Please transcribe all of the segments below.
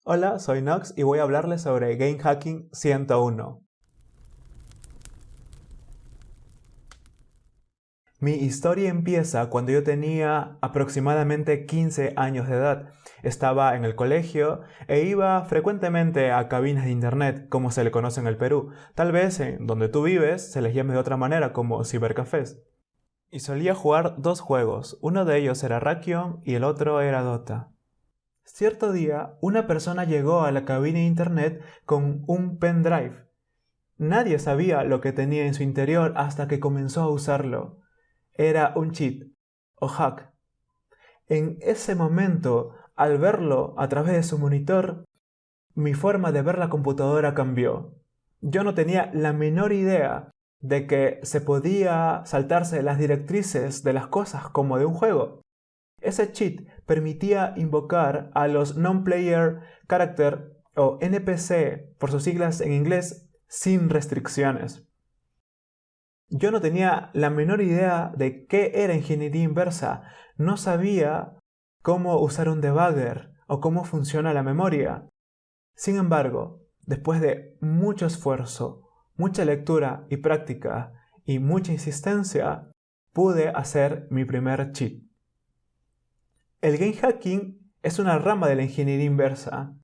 Hola, soy Nox y voy a hablarles sobre Game Hacking 101. Mi historia empieza cuando yo tenía aproximadamente 15 años de edad. Estaba en el colegio e iba frecuentemente a cabinas de internet, como se le conoce en el Perú. Tal vez en donde tú vives se les llame de otra manera, como cibercafés. Y solía jugar dos juegos, uno de ellos era Rakion y el otro era Dota. Cierto día, una persona llegó a la cabina de internet con un pendrive. Nadie sabía lo que tenía en su interior hasta que comenzó a usarlo. Era un cheat o hack. En ese momento, al verlo a través de su monitor, mi forma de ver la computadora cambió. Yo no tenía la menor idea de que se podía saltarse las directrices de las cosas como de un juego. Ese cheat permitía invocar a los Non-Player Character o NPC por sus siglas en inglés sin restricciones. Yo no tenía la menor idea de qué era ingeniería inversa, no sabía cómo usar un debugger o cómo funciona la memoria. Sin embargo, después de mucho esfuerzo, mucha lectura y práctica y mucha insistencia, pude hacer mi primer cheat. El game hacking es una rama de la ingeniería inversa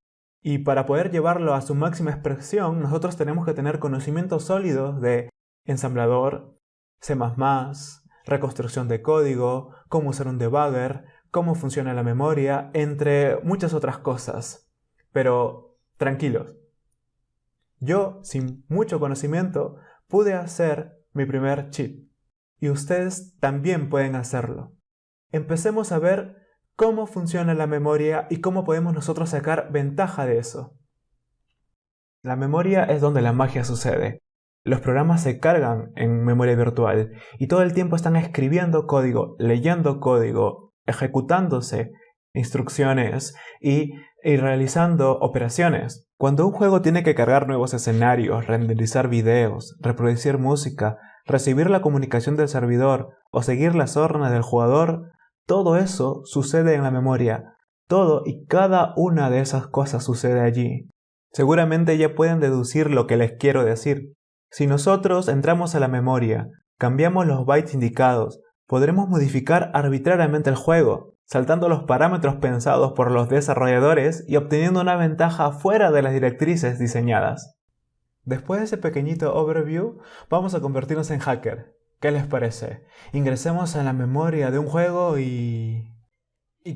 y para poder llevarlo a su máxima expresión nosotros tenemos que tener conocimientos sólidos de ensamblador, C++, reconstrucción de código, cómo usar un debugger, cómo funciona la memoria, entre muchas otras cosas. Pero tranquilos, yo sin mucho conocimiento pude hacer mi primer cheat y ustedes también pueden hacerlo. Empecemos a ver cómo funciona la memoria y cómo podemos nosotros sacar ventaja de eso. La memoria es donde la magia sucede. Los programas se cargan en memoria virtual y todo el tiempo están escribiendo código, leyendo código, ejecutándose instrucciones y realizando operaciones. Cuando un juego tiene que cargar nuevos escenarios, renderizar videos, reproducir música, recibir la comunicación del servidor o seguir las órdenes del jugador, todo eso sucede en la memoria. Todo y cada una de esas cosas sucede allí. Seguramente ya pueden deducir lo que les quiero decir. Si nosotros entramos a la memoria, cambiamos los bytes indicados, podremos modificar arbitrariamente el juego, saltando los parámetros pensados por los desarrolladores y obteniendo una ventaja fuera de las directrices diseñadas. Después de ese pequeñito overview, vamos a convertirnos en hacker. ¿Qué les parece? Ingresemos a la memoria de un juego y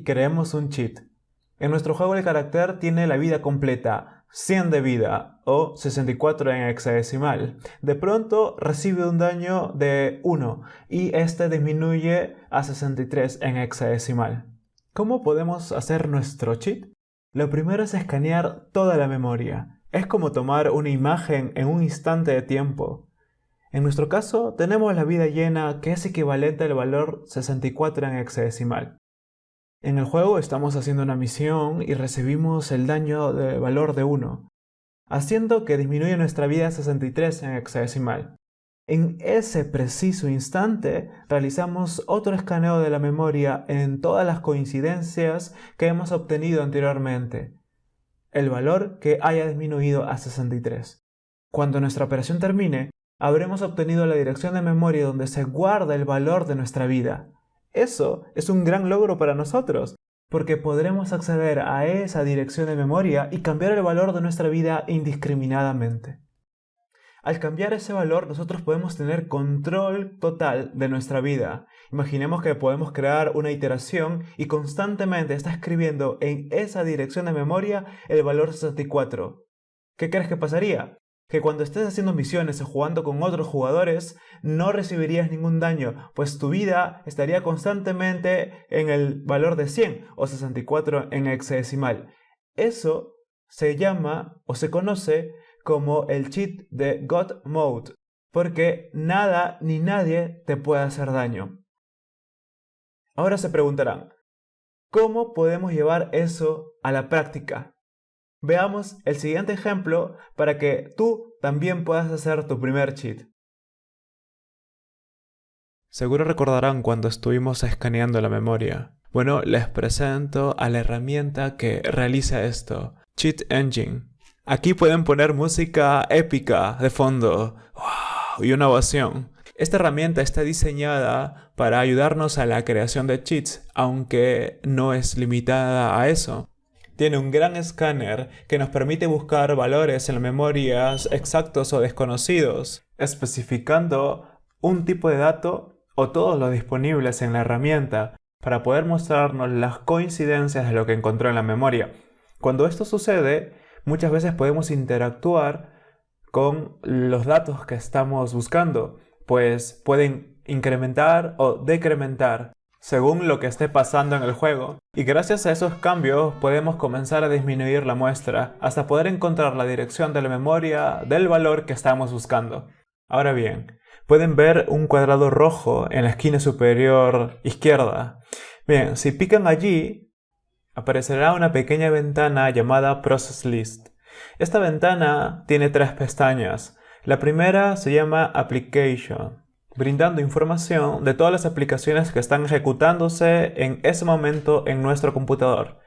creemos un cheat. En nuestro juego el carácter tiene la vida completa, 100 de vida o 64 en hexadecimal. De pronto recibe un daño de 1 y este disminuye a 63 en hexadecimal. ¿Cómo podemos hacer nuestro cheat? Lo primero es escanear toda la memoria. Es como tomar una imagen en un instante de tiempo. En nuestro caso tenemos la vida llena que es equivalente al valor 64 en hexadecimal. En el juego estamos haciendo una misión y recibimos el daño de valor de 1, haciendo que disminuya nuestra vida a 63 en hexadecimal. En ese preciso instante realizamos otro escaneo de la memoria en todas las coincidencias que hemos obtenido anteriormente, el valor que haya disminuido a 63. Cuando nuestra operación termine, habremos obtenido la dirección de memoria donde se guarda el valor de nuestra vida. Eso es un gran logro para nosotros, porque podremos acceder a esa dirección de memoria y cambiar el valor de nuestra vida indiscriminadamente. Al cambiar ese valor, nosotros podemos tener control total de nuestra vida. Imaginemos que podemos crear una iteración y constantemente está escribiendo en esa dirección de memoria el valor 64. ¿Qué crees que pasaría? Que cuando estés haciendo misiones o jugando con otros jugadores, no recibirías ningún daño, pues tu vida estaría constantemente en el valor de 100 o 64 en hexadecimal. Eso se llama o se conoce como el cheat de God Mode, porque nada ni nadie te puede hacer daño. Ahora se preguntarán, ¿cómo podemos llevar eso a la práctica? Veamos el siguiente ejemplo para que tú también puedas hacer tu primer cheat. Seguro recordarán cuando estuvimos escaneando la memoria. Bueno, les presento a la herramienta que realiza esto, Cheat Engine. Aquí pueden poner música épica de fondo. ¡Wow! Y una ovación. Esta herramienta está diseñada para ayudarnos a la creación de cheats, aunque no es limitada a eso. Tiene un gran escáner que nos permite buscar valores en las memorias exactos o desconocidos, especificando un tipo de dato o todos los disponibles en la herramienta para poder mostrarnos las coincidencias de lo que encontró en la memoria. Cuando esto sucede, muchas veces podemos interactuar con los datos que estamos buscando, pues pueden incrementar o decrementar según lo que esté pasando en el juego. Y gracias a esos cambios podemos comenzar a disminuir la muestra hasta poder encontrar la dirección de la memoria del valor que estamos buscando. Ahora bien, pueden ver un cuadrado rojo en la esquina superior izquierda. Bien, si pican allí, aparecerá una pequeña ventana llamada Process List. Esta ventana tiene 3 pestañas. La primera se llama Application, brindando información de todas las aplicaciones que están ejecutándose en ese momento en nuestro computador.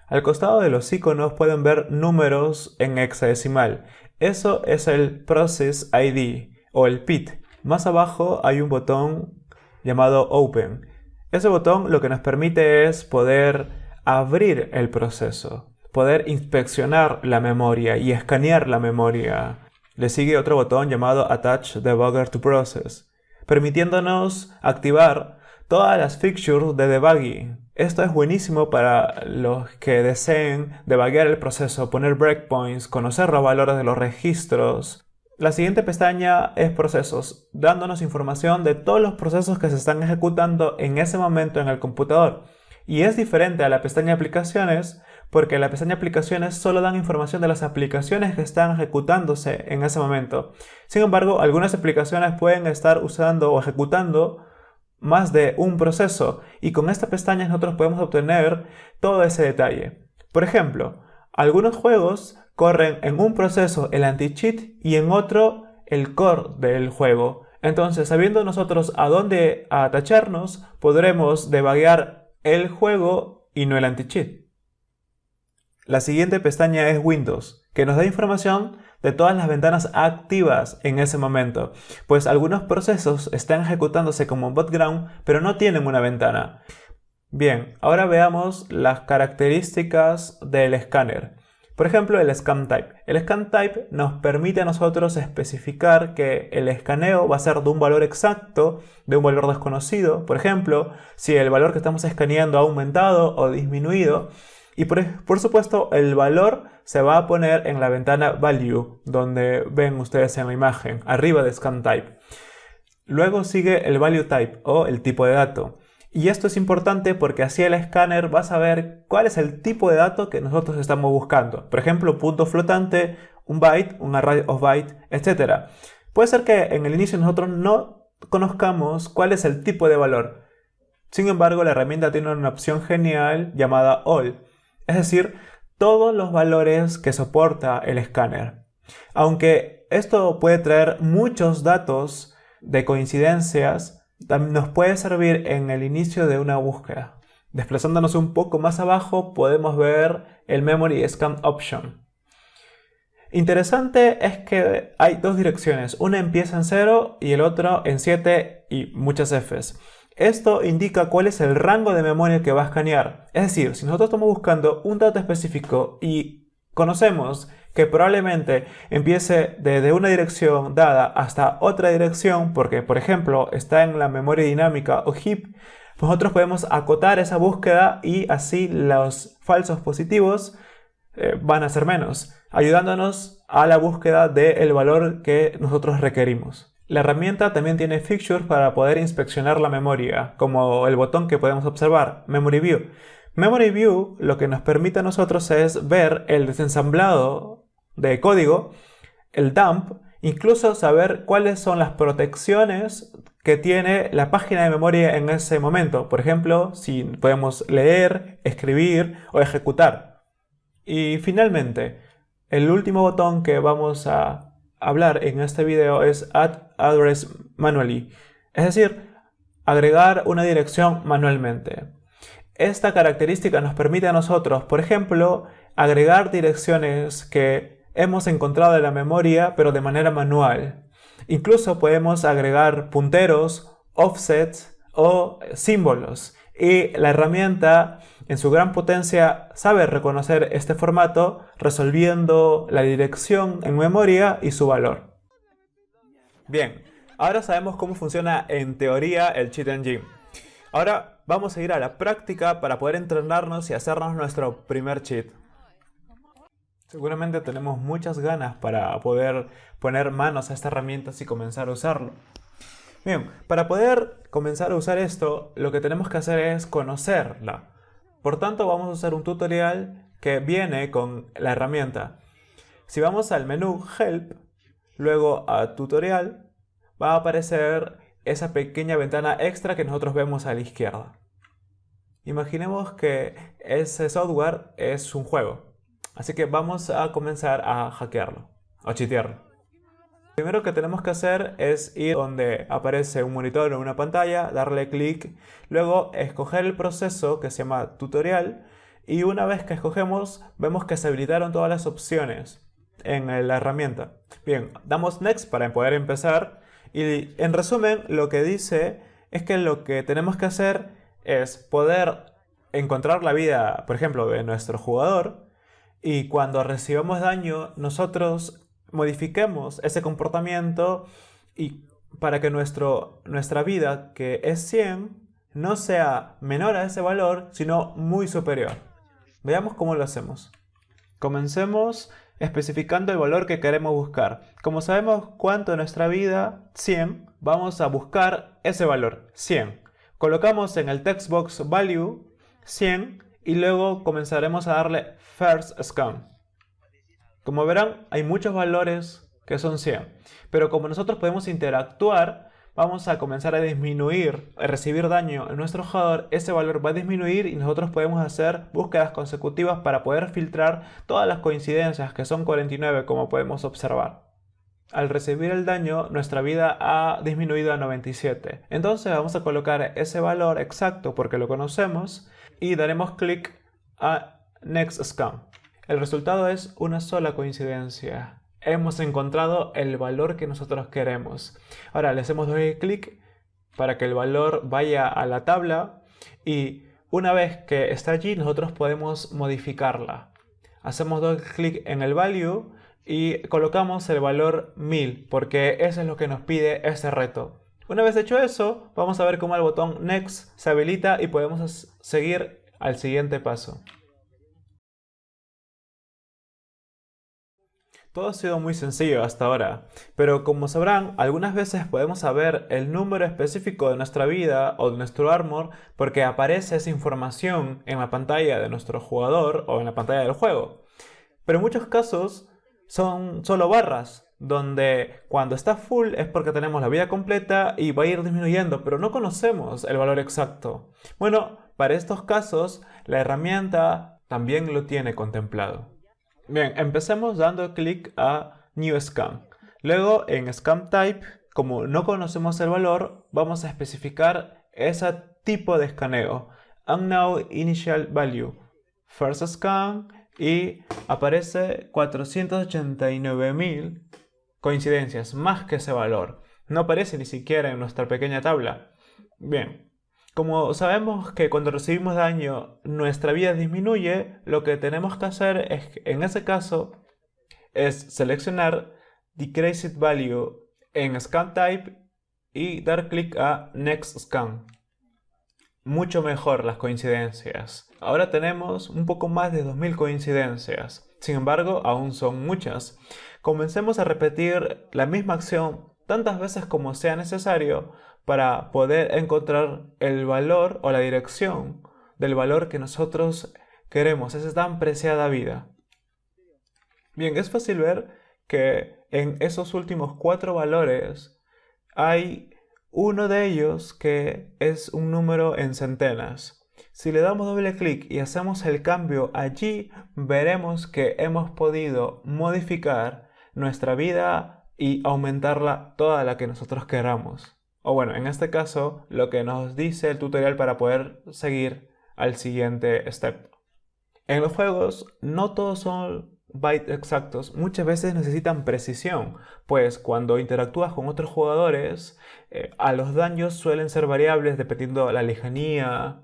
Al costado de los iconos pueden ver números en hexadecimal. Eso es el Process ID o el PID. Más abajo hay un botón llamado Open. Ese botón lo que nos permite es poder abrir el proceso, poder inspeccionar la memoria y escanear la memoria. Le sigue otro botón llamado Attach Debugger to Process, permitiéndonos activar todas las features de debugging. Esto es buenísimo para los que deseen debuguear el proceso, poner breakpoints, conocer los valores de los registros. La siguiente pestaña es Procesos, dándonos información de todos los procesos que se están ejecutando en ese momento en el computador. Y es diferente a la pestaña Aplicaciones, porque la pestaña Aplicaciones solo dan información de las aplicaciones que están ejecutándose en ese momento. Sin embargo, algunas aplicaciones pueden estar usando o ejecutando más de un proceso, y con esta pestaña nosotros podemos obtener todo ese detalle. Por ejemplo, algunos juegos corren en un proceso el anti-cheat y en otro el core del juego. Entonces, sabiendo nosotros a dónde atacharnos, podremos debuguear el juego y no el anti-cheat. La siguiente pestaña es Windows, que nos da información de todas las ventanas activas en ese momento, pues algunos procesos están ejecutándose como background, pero no tienen una ventana. Bien, ahora veamos las características del escáner. Por ejemplo, el Scan Type. El Scan Type nos permite a nosotros especificar que el escaneo va a ser de un valor exacto, de un valor desconocido. Por ejemplo, si el valor que estamos escaneando ha aumentado o disminuido. Y por supuesto, el valor se va a poner en la ventana Value, donde ven ustedes en la imagen, arriba de Scan Type. Luego sigue el Value Type o el tipo de dato. Y esto es importante porque así el escáner va a saber cuál es el tipo de dato que nosotros estamos buscando. Por ejemplo, punto flotante, un byte, un array of byte, etc. Puede ser que en el inicio nosotros no conozcamos cuál es el tipo de valor. Sin embargo, la herramienta tiene una opción genial llamada All, es decir, todos los valores que soporta el escáner. Aunque esto puede traer muchos datos de coincidencias, también nos puede servir en el inicio de una búsqueda. Desplazándonos un poco más abajo podemos ver el Memory Scan Option. Interesante es que hay dos direcciones, una empieza en 0 y el otro en 7 y muchas Fs. Esto indica cuál es el rango de memoria que va a escanear. Es decir, si nosotros estamos buscando un dato específico y conocemos que probablemente empiece desde una dirección dada hasta otra dirección, porque por ejemplo está en la memoria dinámica o heap, nosotros podemos acotar esa búsqueda y así los falsos positivos van a ser menos, ayudándonos a la búsqueda del valor que nosotros requerimos. La herramienta también tiene features para poder inspeccionar la memoria, como el botón que podemos observar, Memory View. Memory View lo que nos permite a nosotros es ver el desensamblado de código, el dump, incluso saber cuáles son las protecciones que tiene la página de memoria en ese momento. Por ejemplo, si podemos leer, escribir o ejecutar. Y finalmente, el último botón que vamos a hablar en este video es Add Address Manually, es decir, agregar una dirección manualmente. Esta característica nos permite a nosotros, por ejemplo, agregar direcciones que hemos encontrado en la memoria pero de manera manual. Incluso podemos agregar punteros, offsets o símbolos. Y la herramienta, en su gran potencia, sabe reconocer este formato resolviendo la dirección en memoria y su valor. Bien, ahora sabemos cómo funciona en teoría el Cheat Engine. Ahora vamos a ir a la práctica para poder entrenarnos y hacernos nuestro primer cheat. Seguramente tenemos muchas ganas para poder poner manos a esta herramienta y comenzar a usarlo. Bien, para poder comenzar a usar esto, lo que tenemos que hacer es conocerla. Por tanto, vamos a usar un tutorial que viene con la herramienta. Si vamos al menú Help, luego a Tutorial, va a aparecer esa pequeña ventana extra que nosotros vemos a la izquierda. Imaginemos que ese software es un juego. Así que vamos a comenzar a hackearlo, o chitearlo. Lo primero que tenemos que hacer es ir donde aparece un monitor o una pantalla, darle clic, luego escoger el proceso que se llama tutorial y una vez que escogemos vemos que se habilitaron todas las opciones en la herramienta. Bien, damos Next para poder empezar y en resumen lo que dice es que lo que tenemos que hacer es poder encontrar la vida, por ejemplo, de nuestro jugador. Y cuando recibamos daño, nosotros modifiquemos ese comportamiento y para que nuestra vida, que es 100, no sea menor a ese valor, sino muy superior. Veamos cómo lo hacemos. Comencemos especificando el valor que queremos buscar. Como sabemos cuánto en nuestra vida, 100, vamos a buscar ese valor, 100. Colocamos en el text box value 100 y luego comenzaremos a darle First Scan. Como verán, hay muchos valores que son 100, pero como nosotros podemos interactuar, vamos a comenzar a disminuir, a recibir daño en nuestro jugador, ese valor va a disminuir y nosotros podemos hacer búsquedas consecutivas para poder filtrar todas las coincidencias, que son 49 como podemos observar. Al recibir el daño, nuestra vida ha disminuido a 97. Entonces vamos a colocar ese valor exacto porque lo conocemos y daremos clic a Next Scan. El resultado es una sola coincidencia. Hemos encontrado el valor que nosotros queremos. Ahora le hacemos doble clic para que el valor vaya a la tabla y una vez que está allí nosotros podemos modificarla. Hacemos doble clic en el value y colocamos el valor 1000 porque eso es lo que nos pide este reto. Una vez hecho eso, vamos a ver cómo el botón Next se habilita y podemos seguir al siguiente paso. Todo ha sido muy sencillo hasta ahora, pero como sabrán, algunas veces podemos saber el número específico de nuestra vida o de nuestro armor porque aparece esa información en la pantalla de nuestro jugador o en la pantalla del juego. Pero en muchos casos son solo barras, donde cuando está full es porque tenemos la vida completa y va a ir disminuyendo, pero no conocemos el valor exacto. Bueno, para estos casos, la herramienta también lo tiene contemplado. Bien, empecemos dando clic a New Scan. Luego en Scan Type, como no conocemos el valor, vamos a especificar ese tipo de escaneo. Unknown Initial Value. First Scan y aparece 489.000 coincidencias, más que ese valor. No aparece ni siquiera en nuestra pequeña tabla. Bien. Como sabemos que cuando recibimos daño nuestra vida disminuye, lo que tenemos que hacer es, en ese caso, es seleccionar Decreased Value en Scan Type y dar clic a Next Scan. Mucho mejor las coincidencias. Ahora tenemos un poco más de 2000 coincidencias. Sin embargo, aún son muchas. Comencemos a repetir la misma acción tantas veces como sea necesario para poder encontrar el valor o la dirección del valor que nosotros queremos, esa tan preciada vida. Bien, es fácil ver que en esos últimos 4 valores hay uno de ellos que es un número en centenas. Si le damos doble clic y hacemos el cambio allí, veremos que hemos podido modificar nuestra vida y aumentarla toda la que nosotros queramos. O bueno, en este caso, lo que nos dice el tutorial para poder seguir al siguiente step. En los juegos no todos son bytes exactos, muchas veces necesitan precisión, pues cuando interactúas con otros jugadores, a los daños suelen ser variables dependiendo de la lejanía,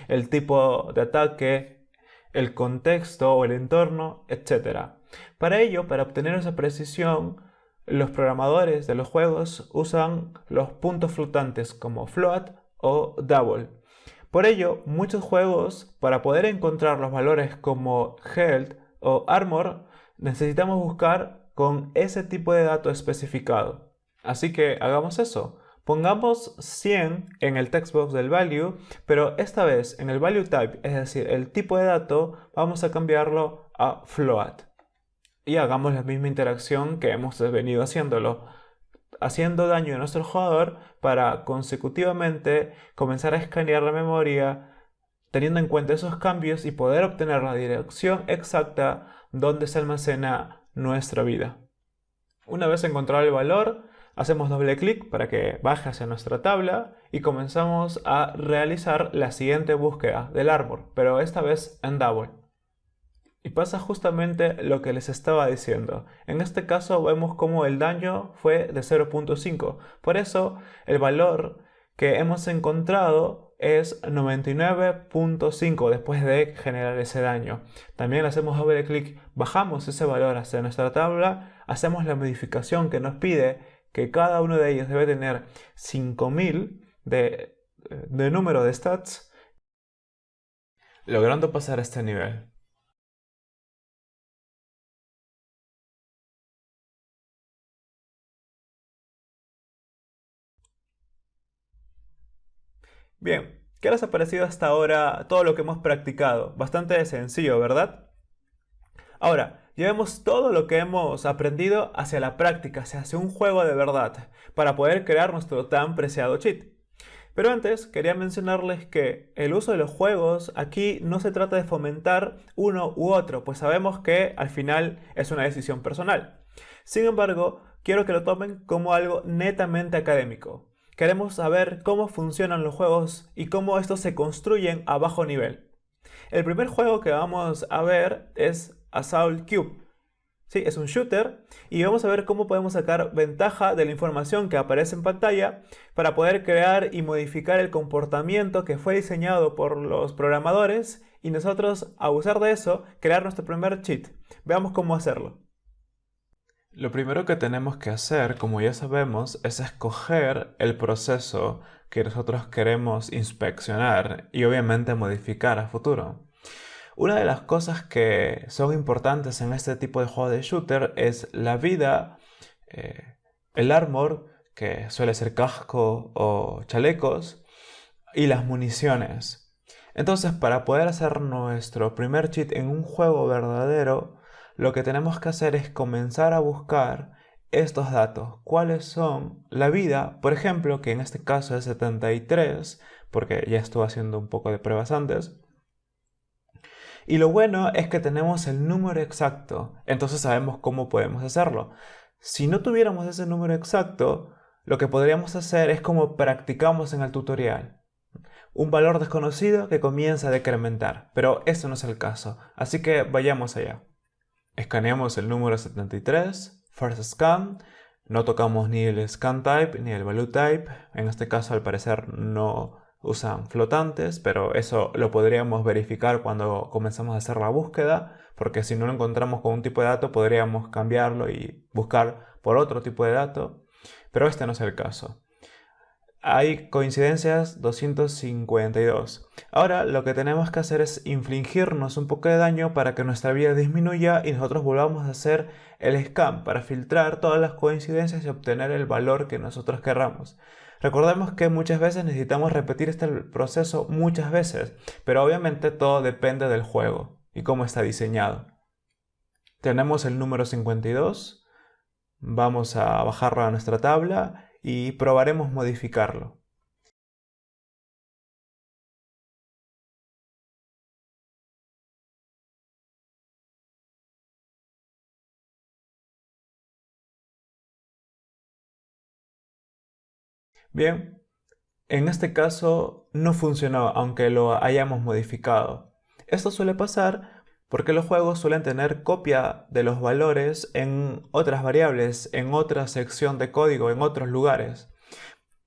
el tipo de ataque, el contexto o el entorno, etcétera. Para ello, para obtener esa precisión, los programadores de los juegos usan los puntos flotantes como float o double. Por ello, muchos juegos, para poder encontrar los valores como health o armor, necesitamos buscar con ese tipo de dato especificado. Así que hagamos eso. Pongamos 100 en el textbox del value, pero esta vez en el value type, es decir, el tipo de dato, vamos a cambiarlo a float. Y hagamos la misma interacción que hemos venido haciendo daño a nuestro jugador para consecutivamente comenzar a escanear la memoria teniendo en cuenta esos cambios y poder obtener la dirección exacta donde se almacena nuestra vida. Una vez encontrado el valor, hacemos doble clic para que baje hacia nuestra tabla y comenzamos a realizar la siguiente búsqueda del árbol, pero esta vez en double. Y pasa justamente lo que les estaba diciendo. En este caso vemos como el daño fue de 0.5. Por eso el valor que hemos encontrado es 99.5 después de generar ese daño. También hacemos doble clic, bajamos ese valor hacia nuestra tabla, hacemos la modificación que nos pide que cada uno de ellos debe tener 5000 de número de stats, logrando pasar a este nivel. Bien, ¿qué les ha parecido hasta ahora todo lo que hemos practicado? Bastante sencillo, ¿verdad? Ahora, llevemos todo lo que hemos aprendido hacia la práctica, hacia un juego de verdad, para poder crear nuestro tan preciado cheat. Pero antes quería mencionarles que el uso de los juegos aquí no se trata de fomentar uno u otro, pues sabemos que al final es una decisión personal. Sin embargo, quiero que lo tomen como algo netamente académico. Queremos saber cómo funcionan los juegos y cómo estos se construyen a bajo nivel. El primer juego que vamos a ver es Assault Cube. Sí, es un shooter y vamos a ver cómo podemos sacar ventaja de la información que aparece en pantalla para poder crear y modificar el comportamiento que fue diseñado por los programadores y nosotros, a usar de eso, crear nuestro primer cheat. Veamos cómo hacerlo. Lo primero que tenemos que hacer, como ya sabemos, es escoger el proceso que nosotros queremos inspeccionar y obviamente modificar a futuro. Una de las cosas que son importantes en este tipo de juego de shooter es la vida, el armor, que suele ser casco o chalecos, y las municiones. Entonces, para poder hacer nuestro primer cheat en un juego verdadero, lo que tenemos que hacer es comenzar a buscar estos datos. ¿Cuáles son la vida? Por ejemplo, que en este caso es 73, porque ya estuve haciendo un poco de pruebas antes. Y lo bueno es que tenemos el número exacto, entonces sabemos cómo podemos hacerlo. Si no tuviéramos ese número exacto, lo que podríamos hacer es como practicamos en el tutorial. Un valor desconocido que comienza a decrementar, pero eso no es el caso, así que vayamos allá. Escaneamos el número 73, First Scan, no tocamos ni el Scan Type ni el Value Type, en este caso al parecer no usan flotantes, pero eso lo podríamos verificar cuando comenzamos a hacer la búsqueda, porque si no lo encontramos con un tipo de dato podríamos cambiarlo y buscar por otro tipo de dato, pero este no es el caso. Hay coincidencias 252. Ahora lo que tenemos que hacer es infligirnos un poco de daño para que nuestra vida disminuya y nosotros volvamos a hacer el scan para filtrar todas las coincidencias y obtener el valor que nosotros querramos. Recordemos que muchas veces necesitamos repetir este proceso muchas veces, pero obviamente todo depende del juego y cómo está diseñado. Tenemos el número 52, vamos a bajarlo a nuestra tabla y probaremos modificarlo. Bien, en este caso no funcionó aunque lo hayamos modificado. Esto suele pasar Porque los juegos suelen tener copia de los valores en otras variables, en otra sección de código, en otros lugares.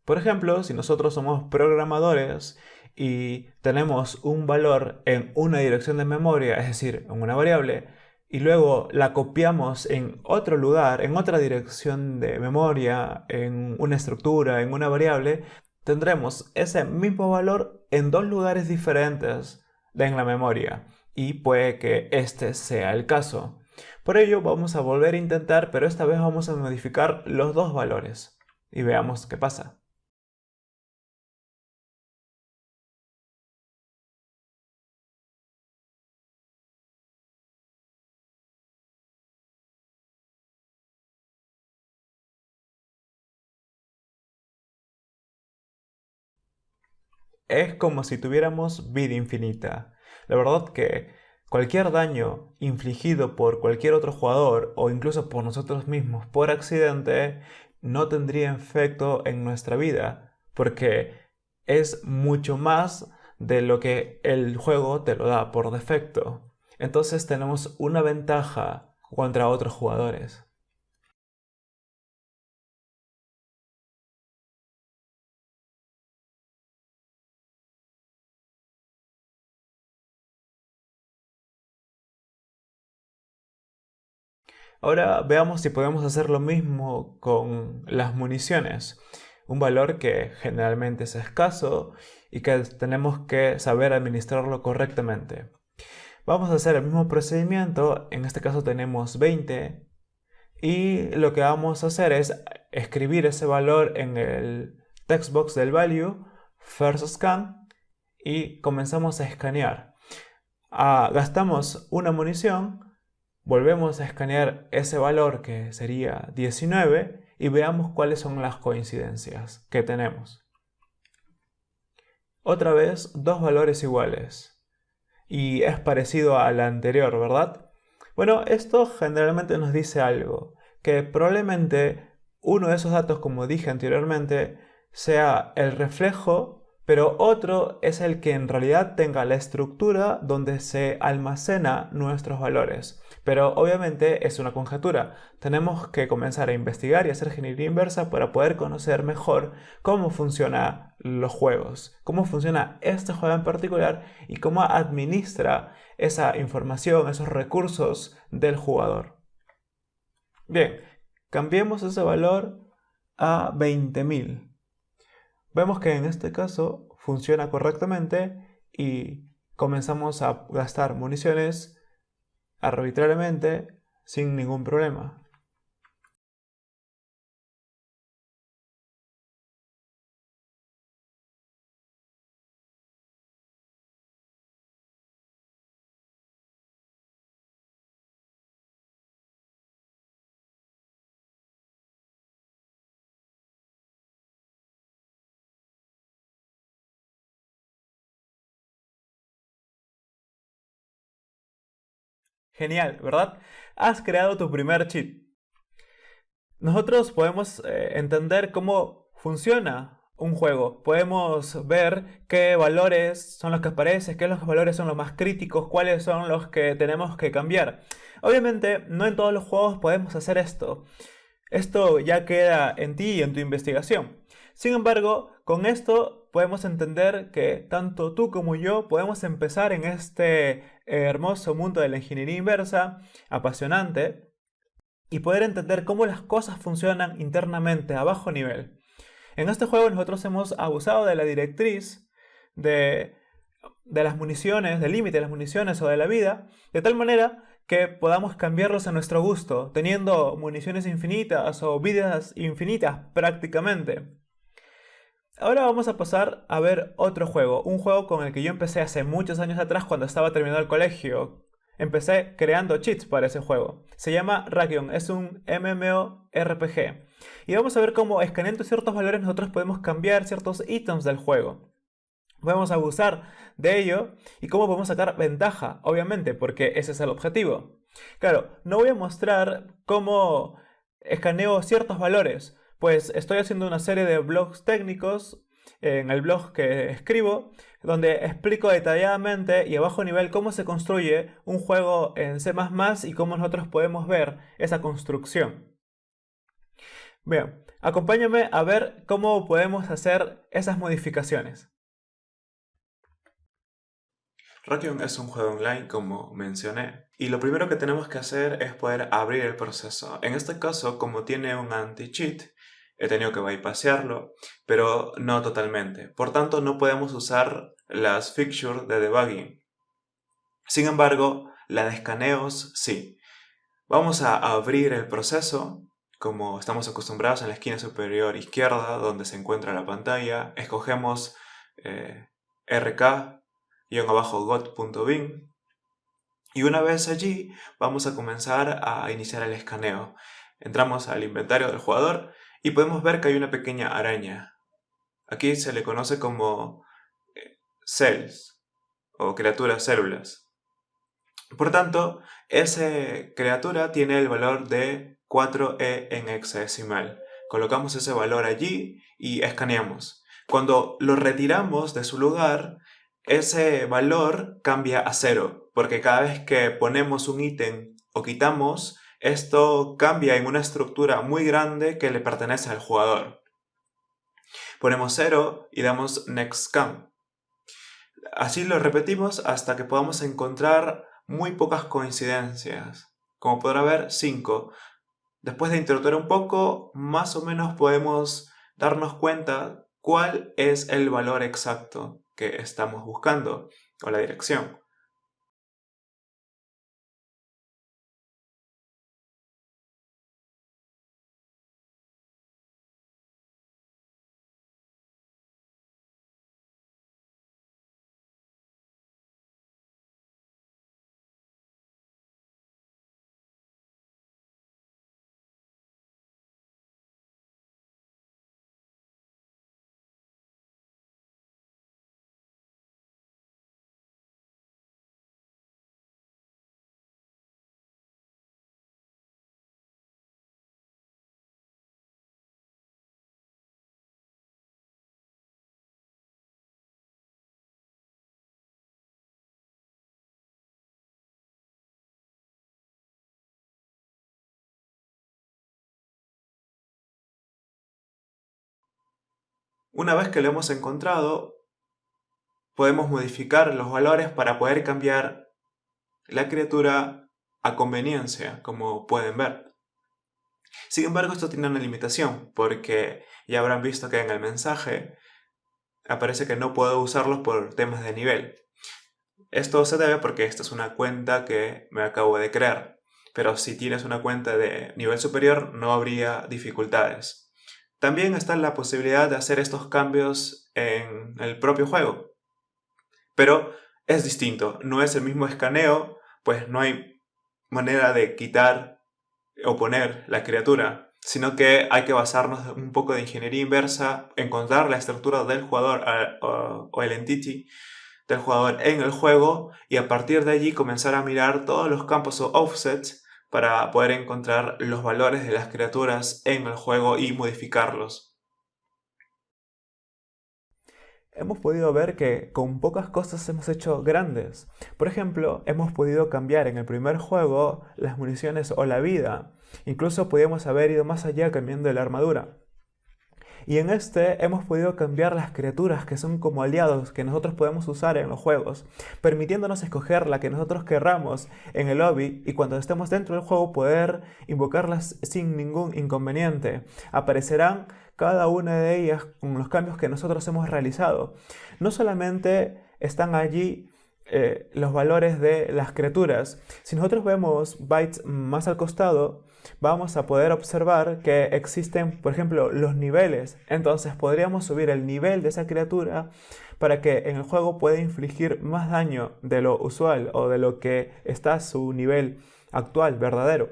Por ejemplo, si nosotros somos programadores y tenemos un valor en una dirección de memoria, es decir, en una variable, y luego la copiamos en otro lugar, en otra dirección de memoria, en una estructura, en una variable, tendremos ese mismo valor en dos lugares diferentes en la memoria. Y puede que este sea el caso. Por ello vamos a volver a intentar, pero esta vez vamos a modificar los dos valores. Y veamos qué pasa. Es como si tuviéramos vida infinita. La verdad que cualquier daño infligido por cualquier otro jugador o incluso por nosotros mismos por accidente no tendría efecto en nuestra vida, porque es mucho más de lo que el juego te lo da por defecto. Entonces tenemos una ventaja contra otros jugadores. Ahora veamos si podemos hacer lo mismo con las municiones, un valor que generalmente es escaso y que tenemos que saber administrarlo correctamente. Vamos a hacer el mismo procedimiento, en este caso tenemos 20 y lo que vamos a hacer es escribir ese valor en el text box del value, first scan, y comenzamos a escanear. Gastamos una munición. Volvemos a escanear ese valor que sería 19 y veamos cuáles son las coincidencias que tenemos. Otra vez dos valores iguales y es parecido al anterior, ¿verdad? Bueno, esto generalmente nos dice algo, que probablemente uno de esos datos, como dije anteriormente, sea el reflejo, pero otro es el que en realidad tenga la estructura donde se almacena nuestros valores. Pero obviamente es una conjetura. Tenemos que comenzar a investigar y hacer ingeniería inversa para poder conocer mejor cómo funcionan los juegos, cómo funciona este juego en particular y cómo administra esa información, esos recursos del jugador. Bien, cambiemos ese valor a 20.000. Vemos que en este caso funciona correctamente y comenzamos a gastar municiones arbitrariamente sin ningún problema. Genial, ¿verdad? Has creado tu primer cheat. Nosotros podemos entender cómo funciona un juego. Podemos ver qué valores son los que aparecen, qué valores son los más críticos, cuáles son los que tenemos que cambiar. Obviamente, no en todos los juegos podemos hacer esto. Esto ya queda en ti y en tu investigación. Sin embargo, con esto podemos entender que tanto tú como yo podemos empezar en este hermoso mundo de la ingeniería inversa, apasionante, y poder entender cómo las cosas funcionan internamente a bajo nivel. En este juego nosotros hemos abusado de la directriz de, de las municiones, del límite de las municiones o de la vida, de tal manera que podamos cambiarlos a nuestro gusto, teniendo municiones infinitas o vidas infinitas prácticamente. Ahora vamos a pasar a ver otro juego, un juego con el que yo empecé hace muchos años atrás cuando estaba terminando el colegio. Empecé creando cheats para ese juego. Se llama Rakion, es un MMORPG. Y vamos a ver cómo escaneando ciertos valores nosotros podemos cambiar ciertos ítems del juego. Podemos abusar de ello y cómo podemos sacar ventaja, obviamente, porque ese es el objetivo. Claro, no voy a mostrar cómo escaneo ciertos valores, pues estoy haciendo una serie de blogs técnicos en el blog que escribo, donde explico detalladamente y a bajo nivel cómo se construye un juego en C++ y cómo nosotros podemos ver esa construcción. Bien, acompáñame a ver cómo podemos hacer esas modificaciones. Rakion es un juego online, como mencioné, y lo primero que tenemos que hacer es poder abrir el proceso. En este caso, como tiene un anti-cheat, he tenido que bypassearlo, pero no totalmente. Por tanto, no podemos usar las fixtures de debugging. Sin embargo, la de escaneos sí. Vamos a abrir el proceso, como estamos acostumbrados en la esquina superior izquierda, donde se encuentra la pantalla. Escogemos rk-got.bin y una vez allí vamos a comenzar a iniciar el escaneo. Entramos al inventario del jugador y podemos ver que hay una pequeña araña. Aquí se le conoce como cells o criaturas células. Por tanto, esa criatura tiene el valor de 4e en hexadecimal. Colocamos ese valor allí y escaneamos. Cuando lo retiramos de su lugar, ese valor cambia a 0, porque cada vez que ponemos un ítem o quitamos, esto cambia en una estructura muy grande que le pertenece al jugador. Ponemos 0 y damos Next Scan. Así lo repetimos hasta que podamos encontrar muy pocas coincidencias. Como podrá ver, 5. Después de interpretar un poco, más o menos podemos darnos cuenta cuál es el valor exacto que estamos buscando, o la dirección. Una vez que lo hemos encontrado, podemos modificar los valores para poder cambiar la criatura a conveniencia, como pueden ver. Sin embargo, esto tiene una limitación, porque ya habrán visto que en el mensaje aparece que no puedo usarlos por temas de nivel. Esto se debe porque esta es una cuenta que me acabo de crear, pero si tienes una cuenta de nivel superior no habría dificultades. También está la posibilidad de hacer estos cambios en el propio juego, pero es distinto, no es el mismo escaneo, pues no hay manera de quitar o poner la criatura, sino que hay que basarnos un poco de ingeniería inversa, encontrar la estructura del jugador o el entity del jugador en el juego y a partir de allí comenzar a mirar todos los campos o offsets para poder encontrar los valores de las criaturas en el juego y modificarlos. Hemos podido ver que con pocas cosas hemos hecho grandes. Por ejemplo, hemos podido cambiar en el primer juego las municiones o la vida. Incluso podíamos haber ido más allá cambiando la armadura. Y en este hemos podido cambiar las criaturas que son como aliados que nosotros podemos usar en los juegos, permitiéndonos escoger la que nosotros querramos en el lobby y cuando estemos dentro del juego poder invocarlas sin ningún inconveniente. Aparecerán cada una de ellas con los cambios que nosotros hemos realizado. No solamente están allí los valores de las criaturas. Si nosotros vemos bytes más al costado, vamos a poder observar que existen, por ejemplo, los niveles. Entonces podríamos subir el nivel de esa criatura para que en el juego pueda infligir más daño de lo usual o de lo que está su nivel actual, verdadero.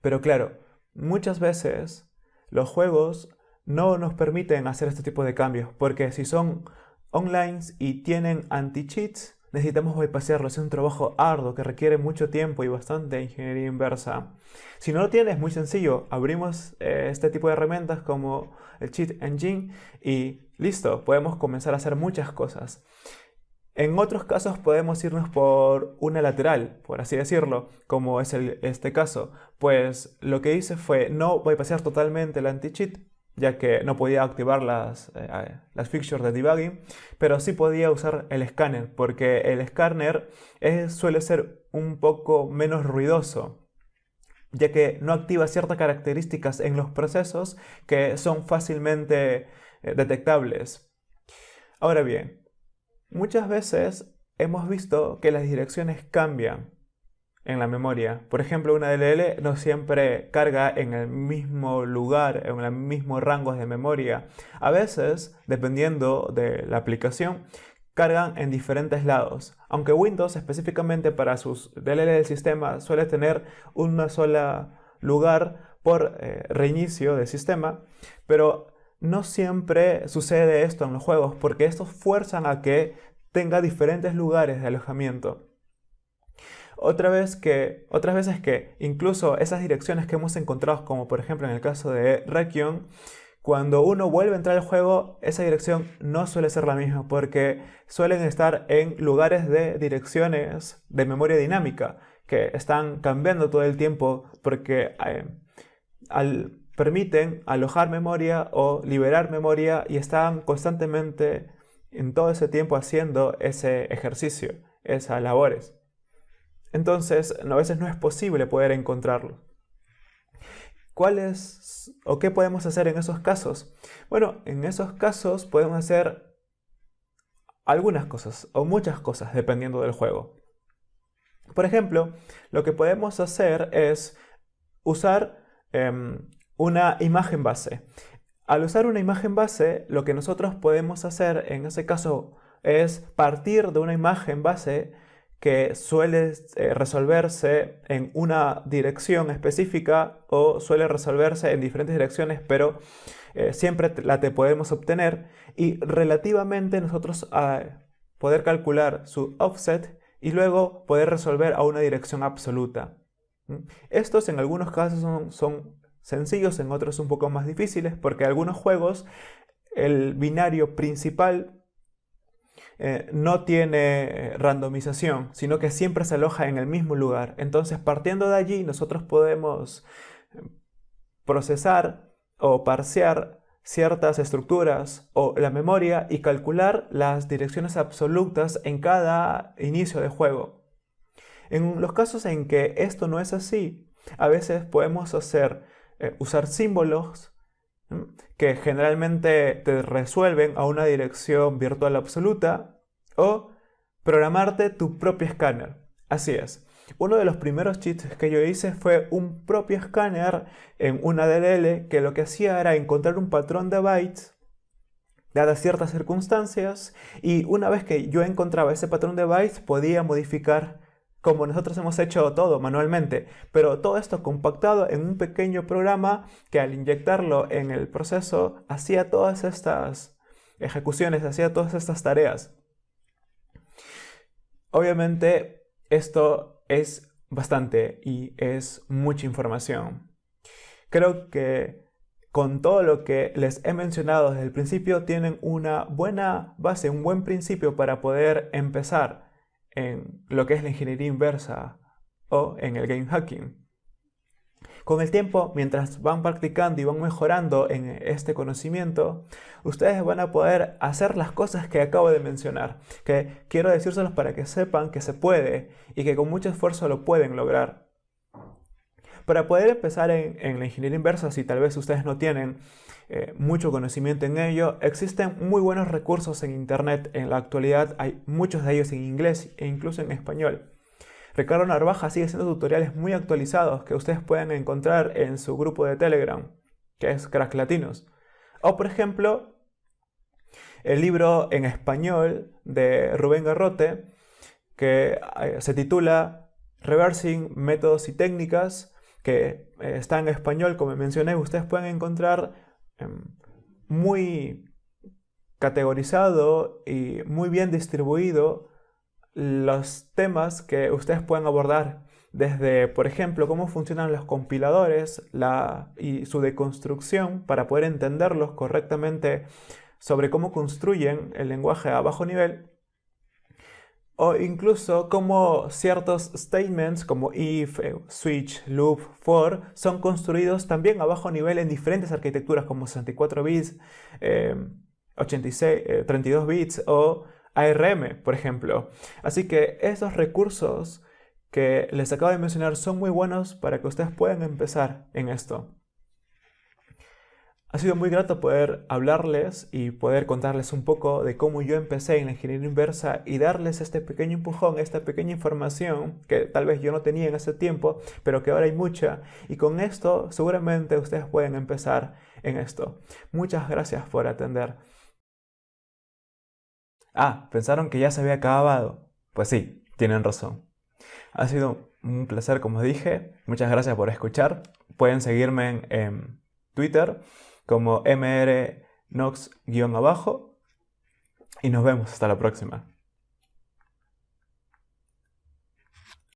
Pero claro, muchas veces los juegos no nos permiten hacer este tipo de cambios, porque si son online y tienen anti-cheats, necesitamos bypassarlo. Es un trabajo arduo que requiere mucho tiempo y bastante ingeniería inversa. Si no lo tienes, muy sencillo. Abrimos este tipo de herramientas como el Cheat Engine y listo, podemos comenzar a hacer muchas cosas. En otros casos podemos irnos por una lateral, por así decirlo, como es este caso. Pues lo que hice fue no bypassar totalmente el anti-cheat, ya que no podía activar las fixtures de debugging, pero sí podía usar el escáner, porque el escáner suele ser un poco menos ruidoso, ya que no activa ciertas características en los procesos que son fácilmente detectables. Ahora bien, muchas veces hemos visto que las direcciones cambian en la memoria. Por ejemplo, una DLL no siempre carga en el mismo lugar, en el mismo rango de memoria. A veces, dependiendo de la aplicación, cargan en diferentes lados. Aunque Windows específicamente para sus DLL del sistema suele tener una sola lugar por reinicio del sistema, pero no siempre sucede esto en los juegos porque estos fuerzan a que tenga diferentes lugares de alojamiento. Otras veces que incluso esas direcciones que hemos encontrado, como por ejemplo en el caso de Requiem, cuando uno vuelve a entrar al juego, esa dirección no suele ser la misma porque suelen estar en lugares de direcciones de memoria dinámica que están cambiando todo el tiempo porque permiten alojar memoria o liberar memoria y están constantemente en todo ese tiempo haciendo ese ejercicio, esas labores. Entonces, a veces no es posible poder encontrarlo. ¿Cuáles o qué podemos hacer en esos casos? Bueno, en esos casos podemos hacer algunas cosas o muchas cosas dependiendo del juego. Por ejemplo, lo que podemos hacer es usar una imagen base. Al usar una imagen base, lo que nosotros podemos hacer en ese caso es partir de una imagen base que suele resolverse en una dirección específica o suele resolverse en diferentes direcciones, pero siempre la podemos obtener y relativamente nosotros poder calcular su offset y luego poder resolver a una dirección absoluta. Estos en algunos casos son sencillos, en otros un poco más difíciles, porque en algunos juegos el binario principal no tiene randomización, sino que siempre se aloja en el mismo lugar. Entonces, partiendo de allí, nosotros podemos procesar o parsear ciertas estructuras o la memoria y calcular las direcciones absolutas en cada inicio de juego. En los casos en que esto no es así, a veces podemos usar símbolos que generalmente te resuelven a una dirección virtual absoluta o programarte tu propio escáner. Así es. Uno de los primeros cheats que yo hice fue un propio escáner en una DLL que lo que hacía era encontrar un patrón de bytes dadas ciertas circunstancias y una vez que yo encontraba ese patrón de bytes podía modificar como nosotros hemos hecho todo manualmente, pero todo esto compactado en un pequeño programa que al inyectarlo en el proceso hacía todas estas ejecuciones, hacía todas estas tareas. Obviamente esto es bastante y es mucha información. Creo que con todo lo que les he mencionado desde el principio tienen una buena base, un buen principio para poder empezar en lo que es la ingeniería inversa o en el game hacking. Con el tiempo, mientras van practicando y van mejorando en este conocimiento, ustedes van a poder hacer las cosas que acabo de mencionar, que quiero decírselos para que sepan que se puede y que con mucho esfuerzo lo pueden lograr. Para poder empezar en la ingeniería inversa, si tal vez ustedes no tienen mucho conocimiento en ello, existen muy buenos recursos en internet. En la actualidad hay muchos de ellos en inglés e incluso en español. Ricardo Narvaja sigue haciendo tutoriales muy actualizados que ustedes pueden encontrar en su grupo de Telegram, que es Crack Latinos. O por ejemplo, el libro en español de Rubén Garrote, que se titula Reversing Métodos y Técnicas, que está en español, como mencioné. Ustedes pueden encontrar muy categorizado y muy bien distribuido los temas que ustedes pueden abordar desde, por ejemplo, cómo funcionan los compiladores y su deconstrucción para poder entenderlos correctamente, sobre cómo construyen el lenguaje a bajo nivel, o incluso cómo ciertos statements como if, switch, loop, for son construidos también a bajo nivel en diferentes arquitecturas como 64 bits, 32 bits o ARM, por ejemplo. Así que esos recursos que les acabo de mencionar son muy buenos para que ustedes puedan empezar en esto. Ha sido muy grato poder hablarles y poder contarles un poco de cómo yo empecé en la ingeniería inversa y darles este pequeño empujón, esta pequeña información que tal vez yo no tenía en ese tiempo, pero que ahora hay mucha. Y con esto seguramente ustedes pueden empezar en esto. Muchas gracias por atender. ¿Pensaron que ya se había acabado? Pues sí, tienen razón. Ha sido un placer, como dije. Muchas gracias por escuchar. Pueden seguirme en Twitter como mrnox_abajo y nos vemos hasta la próxima.